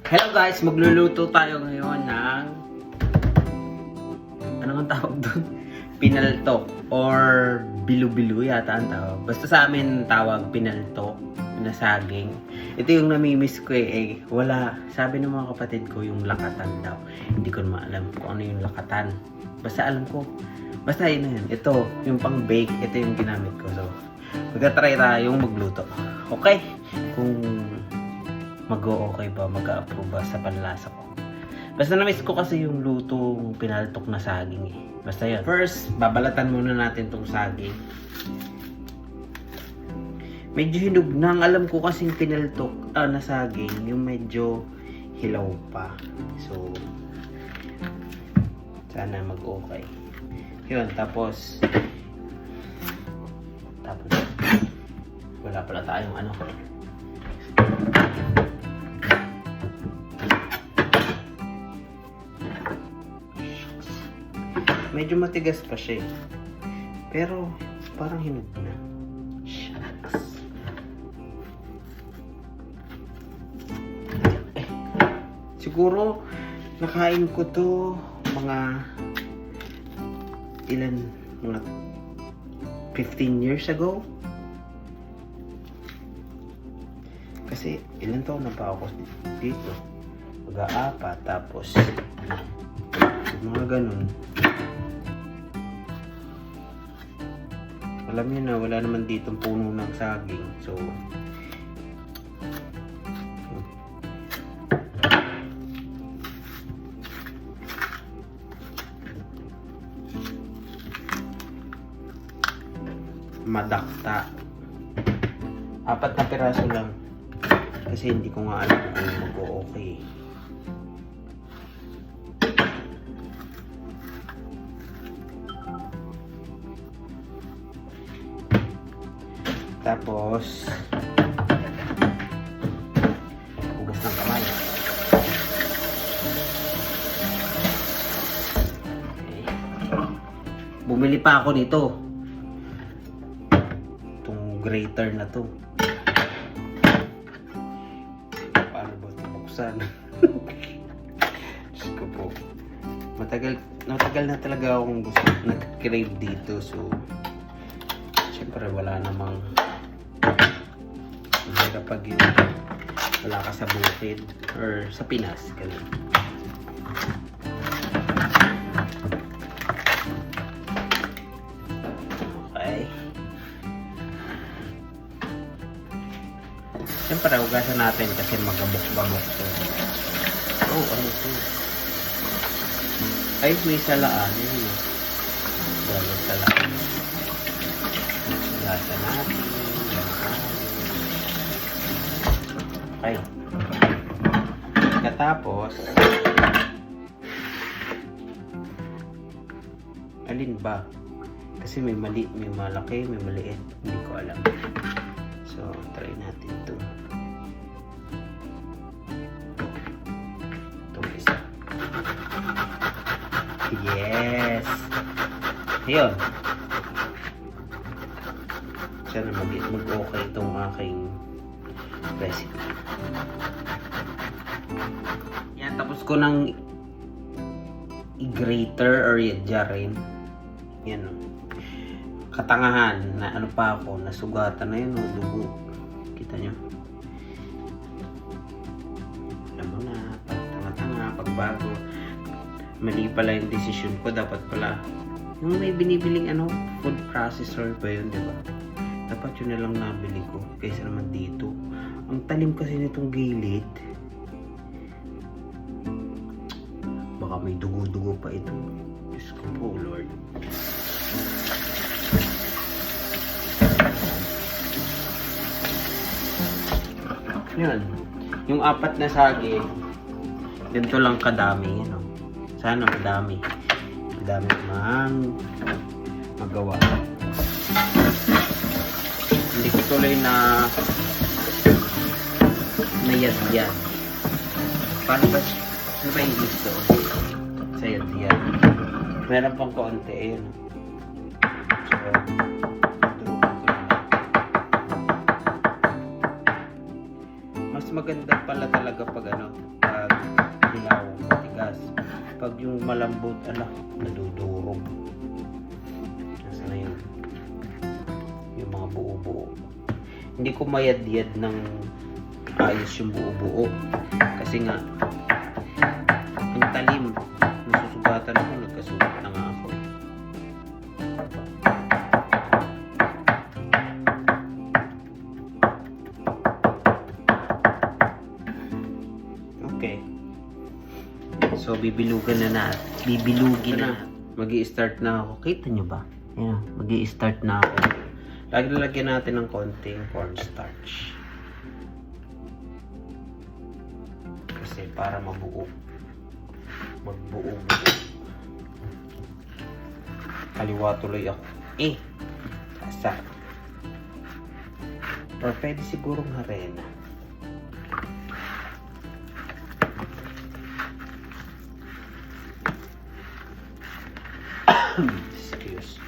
Hello guys, magluluto tayo ngayon ng ano ang tawag doon? Pinaltok or bilu-bilu yata ang tawag. Basta sa amin tawag pinaltok na saging. Ito yung namimiss ko wala. Sabi ng mga kapatid ko yung lakatan daw. Hindi ko naman alam kung ano yung lakatan. Basta alam ko. Basta yun na yun. Ito, yung pang bake, ito yung ginamit ko. So, magta-try tayong magluto. Okay? Kung mag-o-okay ba, mag-a-approve ba sa panlasa ko. Basta na-miss ko kasi yung lutong pinaltok na saging Basta yun. First, babalatan muna natin tong saging. Medyo hinug na. Ang alam ko kasing pinaltok na saging, yung medyo hilaw pa. So, sana mag-okay. Yun, tapos wala pala tayong ano. Medyo matigas pa siya pero parang hinog na. Shucks. Siguro nakain ko to mga 15 years ago. Kasi ilan taon na pa ako dito. Mag-aapa, tapos mga ganun. Alam niyo na, wala naman ditong puno ng saging. So, madakta. 4 na piraso lang. Kasi hindi ko nga alam kung mag-o-okay. Tapos hugas ng kamay. Okay. Bumili pa ako nito. Itong grater na to. Paano ba ito buksan? Diyos ko po. Matagal na talaga akong gusto nag-crave dito. So syempre wala namang kapag wala ka sa bukid or sa Pinas ganun. Okay, siyempre hugasan natin kasi magabok-babok to. Oh, ano to? Ay, may salaan yun. Walang salaan. Hugasan natin. Okay. Katapos, alin ba? Kasi may mali, may malaki, may maliit. Hindi ko alam. So, try natin ito. Itong isa. Yes! Ayun. Sana mag-okay itong aking recipe. Yan, tapos ko nang i-grater or i-jarin. Yan o. Katangahan na ano pa ako, nasugatan na yun o, dugo. Kita nyo? Alam mo na, tanga-tanga, pagbago. Mali pala yung desisyon ko, dapat pala yung may binibiling ano, food processor pa yun, diba? Dapat yun na lang nabili ko kaysa naman dito. Ang talim kasi nitong gilid. Baka may dugo-dugo pa ito. Diyos ko po, Lord. Yan. Yung 4 na saging, ganito lang kadami. Ano? Sana madami. Madami mang magawa. Hindi ko tuloy na yad-yad. Paano ba? Ano ba yung gusto? Sa yad-yad. Meron pang kaunti. Ayun. So, mas maganda pala talaga pag ano, Pag yung malambot, nadudurog. Nasaan na yun? Yung mga buo-buo. Hindi ko mayad-yad ng ayos yung buo-buo. Kasi nga, ang talim. Nasusugatan ako, nagkasugat na nga ako. Okay. So, bibilugin na. Magi-start na ako. Kita nyo ba? Ayan, magi-start na ako. Lagyan natin ng konting cornstarch. Kasi para magbuo. Kaliwa tuloy ako. Kasa. Or pwede sigurong harina. Excuse.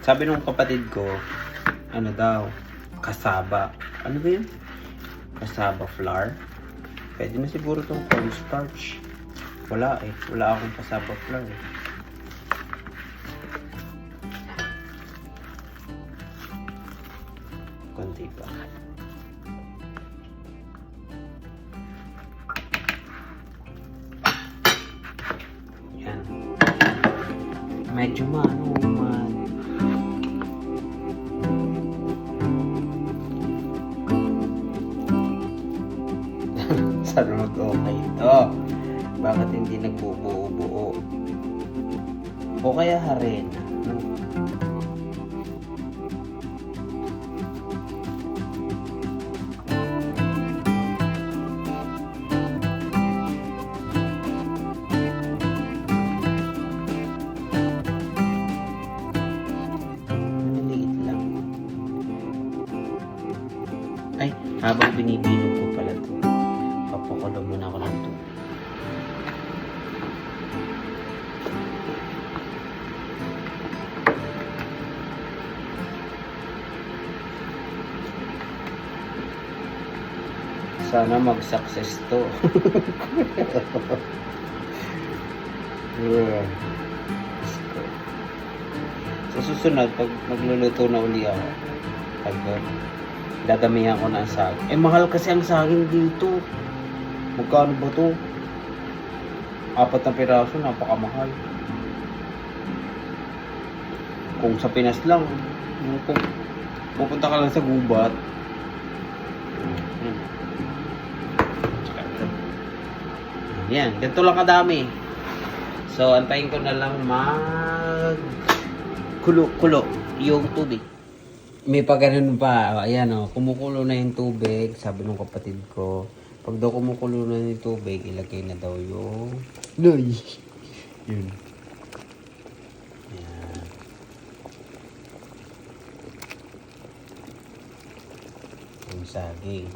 Sabi nung kapatid ko, ano daw, kasaba. Ano ba yun? Kasaba flour. Pwede na siguro itong cornstarch. Wala akong kasaba flour eh. Konti pa. Yan. Medyo sana mag-okay ito. Bakit hindi nagbubuo-buo? O kaya harina, no? Maliliit lang. Ay, habang binibilog ko pala ito, papakulo muna ako ng tubig. Sana mag-success to. Sa susunod, pag magluluto na uli ako, dadamihan ko na ang saging. Mahal kasi ang saging dito. Magkano ba to? 4 na piraso, napakamahal. Kung sa Pinas lang, kung pupunta ka lang sa gubat, yan, ganito lang kadami. So, antayin ko na lang kulo yung tubig. May pa ganun pa. Ayan o, kumukulo na yung tubig. Sabi ng kapatid ko, pag daw kumukulo na yung tubig, ilagay na daw yung yun. Ayan. Yung saging.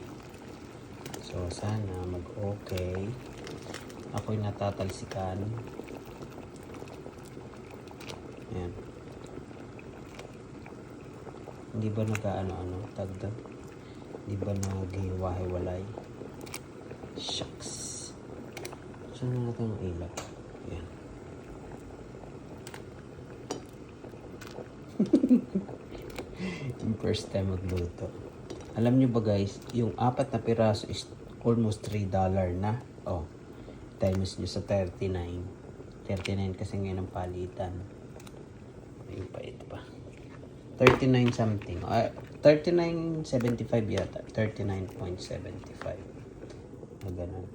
So, sana mag-okay. Ako'y natatalsikan. Ayan. Hindi ba nag-ano-ano? Tagda? Hindi ba nag-hiwa-hiwalay? Shucks. Saan na natin ang ilaw? Ayan. Yung first time magluto. Alam nyo ba guys, yung 4 na piraso is almost $3 na. Oh. Times nyo sa 39 kasi ngayon ang palitan. Ayun pa, ito pa 39 something 39.75 yata 39.75 ganun.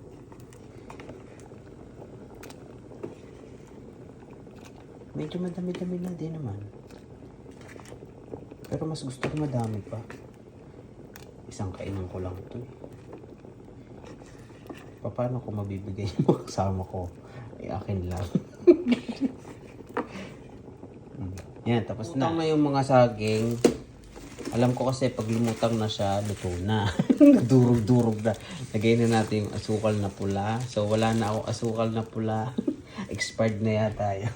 Medyo madami-dami na din naman, pero mas gusto ko madami pa. Isang kainan ko lang ito eh. Paano ko mabibigay yung mga kasama ko? Ay, akin lang. Yan, tapos na. Lumutang na yung mga saging. Alam ko kasi pag lumutang na siya, luto na. Durog-durog na. Lagay na natin yung asukal na pula. So, wala na ako asukal na pula. Expired na yata yun.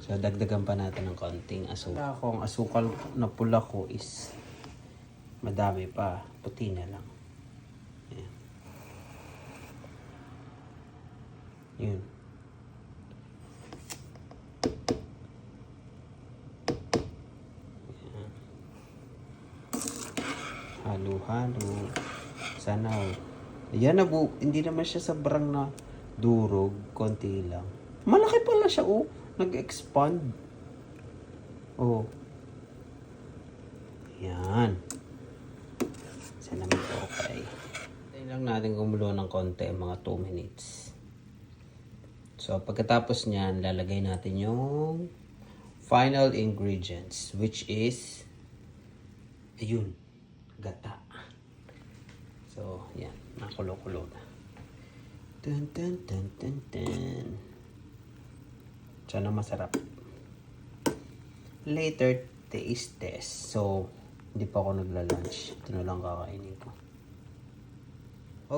So, dagdagan pa natin ng konting asukal. Ang asukal na pula ko is Madami pa. Puti na lang. Ayan. Yun. Ayan. Halo-halo. Sana ayan, hindi naman siya sobrang na durog. Konti lang. Malaki pala siya, oh. Nag-expand. Oh. Yan. Sana mag-okay. Tayo lang natin kumulo ng konti, mga 2 minutes. So, pagkatapos niyan, lalagay natin yung final ingredients, which is, ayun, gata. So, yan. Nakulo-kulo na. Dun, dun, dun, dun, dun. Sana masarap. Later, taste test. So, hindi pa ako nagla-lunch. Ito na lang kakainin ko.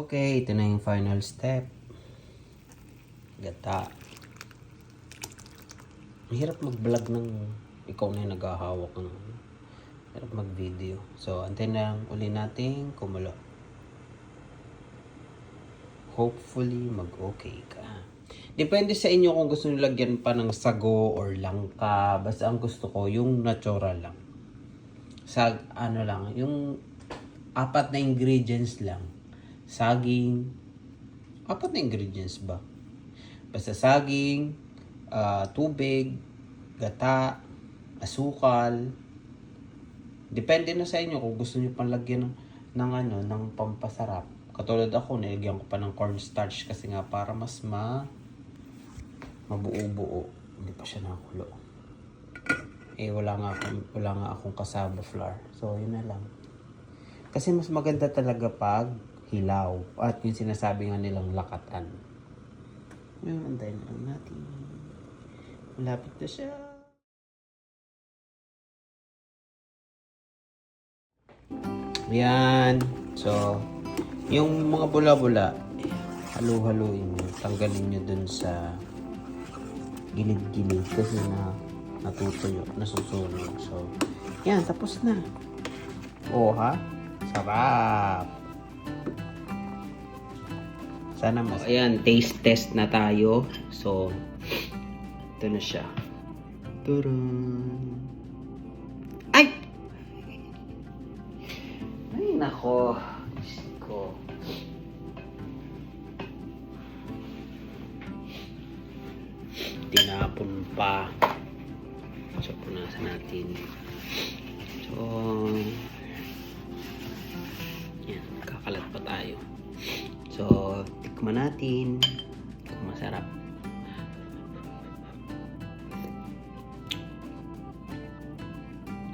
Okay, ito na yung final step. Gata. Mahirap mag-vlog ng ikaw na yung naghahawak ng mahirap mag-video. So, antayin na lang uli natin kumulo. Hopefully, mag-okay ka. Depende sa inyo kung gusto nyo lagyan pa ng sago or langka. Basta ang gusto ko, yung natural lang. Ano lang, yung 4 na ingredients lang. Saging. 4 na ingredients ba? Basta saging, tubig, gata, asukal. Depende na sa inyo kung gusto nyo pang lagyan ng pampasarap. Katulad ako, nilagyan ko pa ng cornstarch kasi nga para mas mabuo-buo. Hindi pa siya nakulo. Wala nga akong cassava flour. So, yun na lang. Kasi mas maganda talaga pag hilaw. At yung sinasabi nga nilang lakatan. Yun, antayin lang natin. Malapit na siya. Yan. So, yung mga bula-bula, halu-haluin nyo. Tanggalin nyo dun sa gilid-gilid kasi natutuyo, nasusunog. So, yan, tapos na. Oh, ha? Sarap! Sana mas... Ayan, taste test na tayo. So, ito na siya. Turun! Ay! Ay, nako. Diyos ko. Tinapon pa. So, punasan natin. So, yan. Kakalat pa tayo. So, tikman natin kung masarap.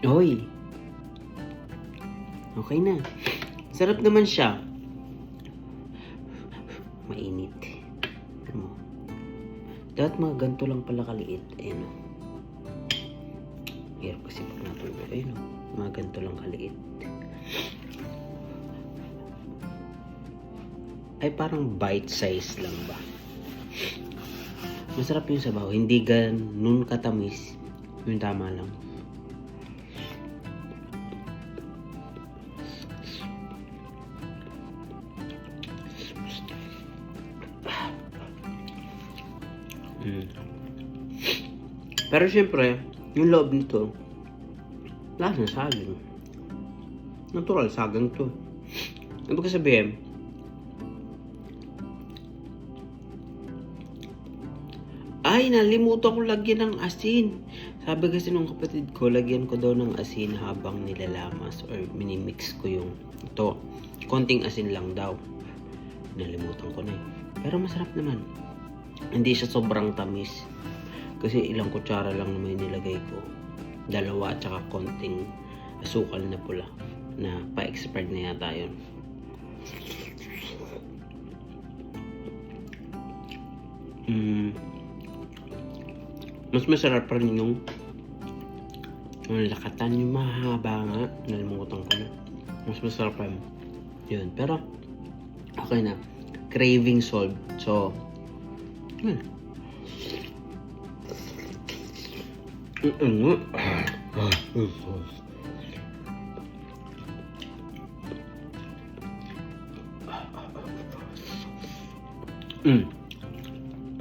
Oy! Okay na. Sarap naman siya. Mainit. Dapat mga ganito lang pala kaliit. Ayan o. Hirap kasi pag natulo. Ayan o. Mga ganito lang kaliit. Ay parang bite size lang ba. Masarap yung sabaw. Hindi ganun katamis. Yung tama lang. Pero syempre, yung loob nito, lasa saging. Natural saging to. Ibig sabihin, ay, nalimutan ko lagyan ng asin. Sabi kasi nung kapatid ko, lagyan ko daw ng asin habang nilalamas or minimix ko yung ito. Konting asin lang daw. Nalimutan ko na yun. Pero masarap naman. Hindi siya sobrang tamis. Kasi ilang kutsara lang naman nilagay ko. 2 at saka konting asukal na pula. Na pa-expired na yata yun. Mas masarap pa rin yung lakatan, yung mahaba nga. Nalimutan ko na. Mas masarap pa yun. Pero, okay na. Craving solved. So, yun.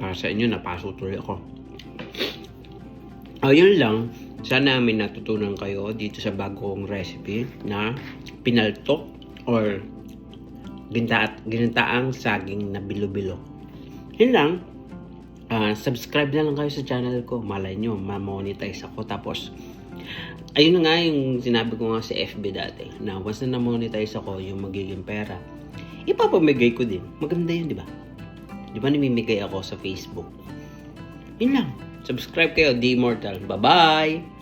Para sa inyo, napaso tuloy ako. Yun lang. Sana may natutunan kayo dito sa bagong recipe na pinaltok or ginataang saging na bilo-bilo. Yun lang. Subscribe na lang kayo sa channel ko. Malay nyo, ma-monetize ako. Tapos, ayun na nga yung sinabi ko nga sa FB dati, na once na na-monetize ako, yung magiging pera, ipapamigay ko din. Maganda yun, di ba? Di ba namimigay ako sa Facebook? Yun lang. Subscribe kayo, The Immortal. Bye-bye!